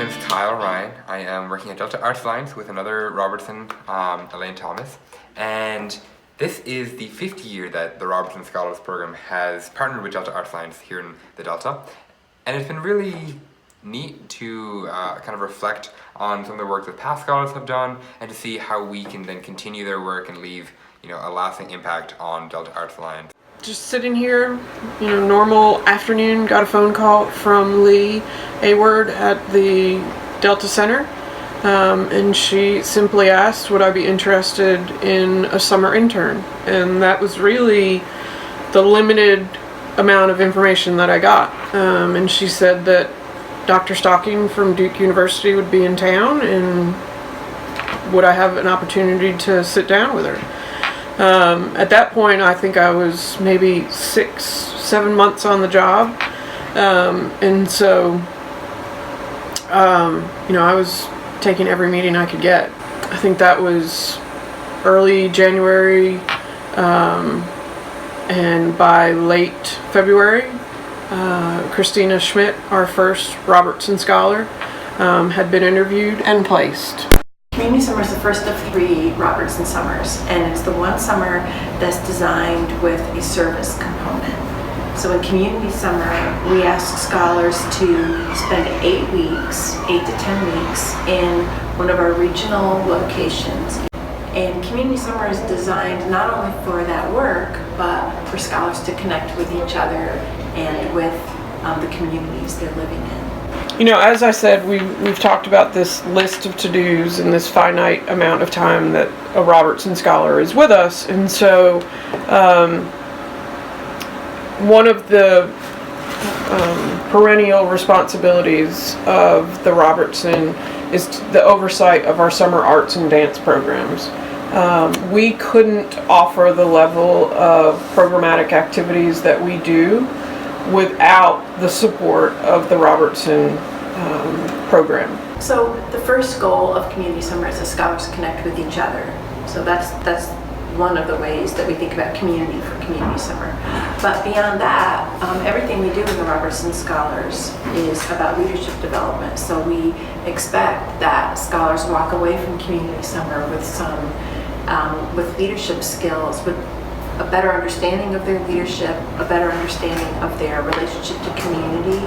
name is Kyle Ryan. I am working at Delta Arts Alliance with another Robertson, Elaine Thomas, and this is the 5th year that the Robertson Scholars Program has partnered with Delta Arts Alliance here in the Delta, and it's been really neat to kind of reflect on some of the work that past scholars have done and to see how we can then continue their work and leave a lasting impact on Delta Arts Alliance. Just sitting here, normal afternoon, got a phone call from Lee Ayward at the Delta Center, and she simply asked would I be interested in a summer intern, and that was really the limited amount of information that I got. And she said that Dr. Stocking from Duke University would be in town, and would I have an opportunity to sit down with her. At that point, I think I was maybe 6-7 months on the job, and so I was taking every meeting I could get. I think that was early January, and by late February, Christina Schmidt, our first Robertson Scholar, had been interviewed and placed. Community Summer is the first of 3 Robertson Summers, and it's the one summer that's designed with a service component. So in Community Summer, we ask scholars to spend 8 weeks, 8 to 10 weeks, in one of our regional locations. And Community Summer is designed not only for that work, but for scholars to connect with each other and with the communities they're living in. As I said, we've talked about this list of to-dos and this finite amount of time that a Robertson Scholar is with us, and so one of the perennial responsibilities of the Robertson is the oversight of our summer arts and dance programs. We couldn't offer the level of programmatic activities that we do without the support of the Robertson program. So the first goal of Community Summer is that scholars connect with each other. So that's one of the ways that we think about community for Community Summer. But beyond that, everything we do in the Robertson Scholars is about leadership development. So we expect that scholars walk away from Community Summer with with leadership skills, with a better understanding of their leadership, a better understanding of their relationship to community.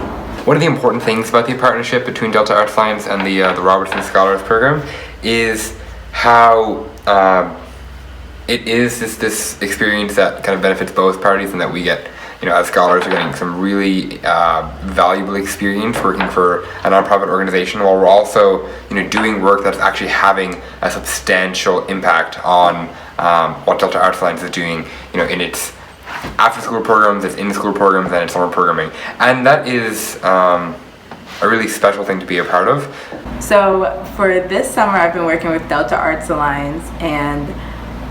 One of the important things about the partnership between Delta Arts Alliance and the Robertson Scholars Program is how it is this experience that kind of benefits both parties, and that we get, as scholars, are getting some really valuable experience working for a nonprofit organization, while we're also, doing work that's actually having a substantial impact on what Delta Arts Alliance is doing, in its after-school programs, its in-school programs, and its summer programming. And that is a really special thing to be a part of. So for this summer, I've been working with Delta Arts Alliance, and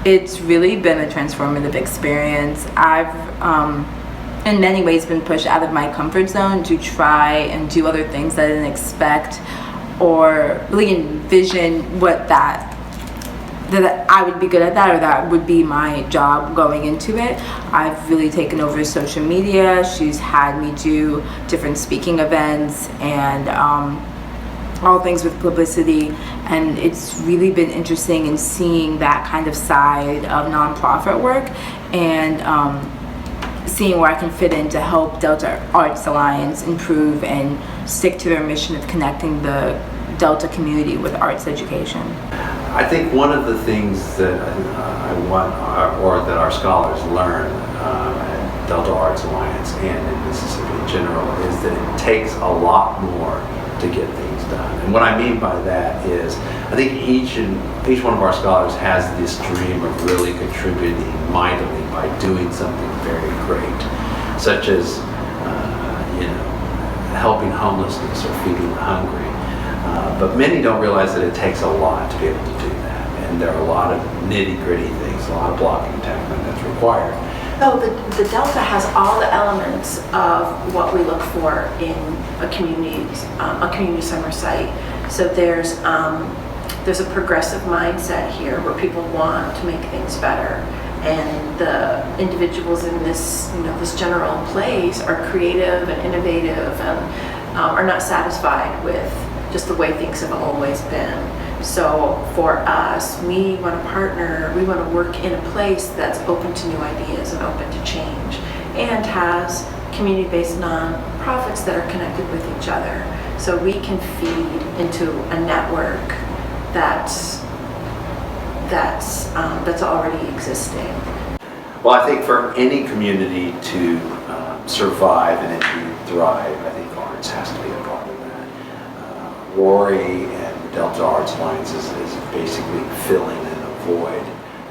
it's really been a transformative experience. I've in many ways been pushed out of my comfort zone to try and do other things that I didn't expect or really envision that I would be good at that, or that would be my job going into it. I've really taken over social media. She's had me do different speaking events and all things with publicity, and it's really been interesting in seeing that kind of side of nonprofit work, and seeing where I can fit in to help Delta Arts Alliance improve and stick to their mission of connecting the Delta community with arts education. I think one of the things that I want, or that our scholars learn at Delta Arts Alliance and in Mississippi in general, is that it takes a lot more to get things done. And what I mean by that is, I think each one of our scholars has this dream of really contributing mightily by doing something very great, such as helping homelessness or feeding the hungry. But many don't realize that it takes a lot to be able to do that, and there are a lot of nitty-gritty things, a lot of blocking and tackling that's required. So the Delta has all the elements of what we look for in a community summer site. So there's a progressive mindset here where people want to make things better, and the individuals in this general place are creative and innovative and are not satisfied with just the way things have always been. So for us, we want to partner, we want to work in a place that's open to new ideas and open to change, and has community-based nonprofits that are connected with each other. So we can feed into a network that's already existing. Well, I think for any community to survive and indeed thrive, I think arts has to be a part of that. Rory and Delta Arts Alliance is basically filling in a void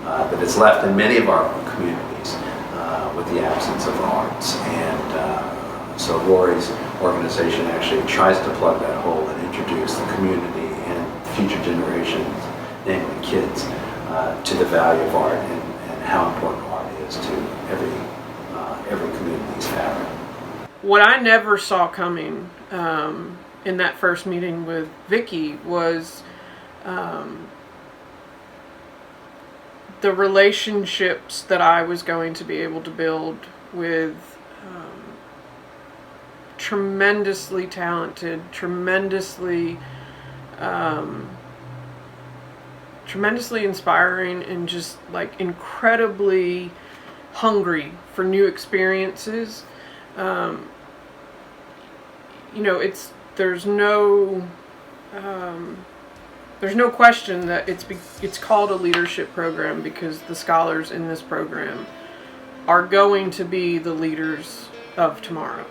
that is left in many of our communities with the absence of arts. And so Rory's organization actually tries to plug that hole and introduce the community and future generations, namely kids, to the value of art and how important art is to every community's fabric. What I never saw coming in that first meeting with Vicki was the relationships that I was going to be able to build with tremendously talented, tremendously inspiring, and just like incredibly hungry for new experiences. There's no question that it's called a leadership program because the scholars in this program are going to be the leaders of tomorrow.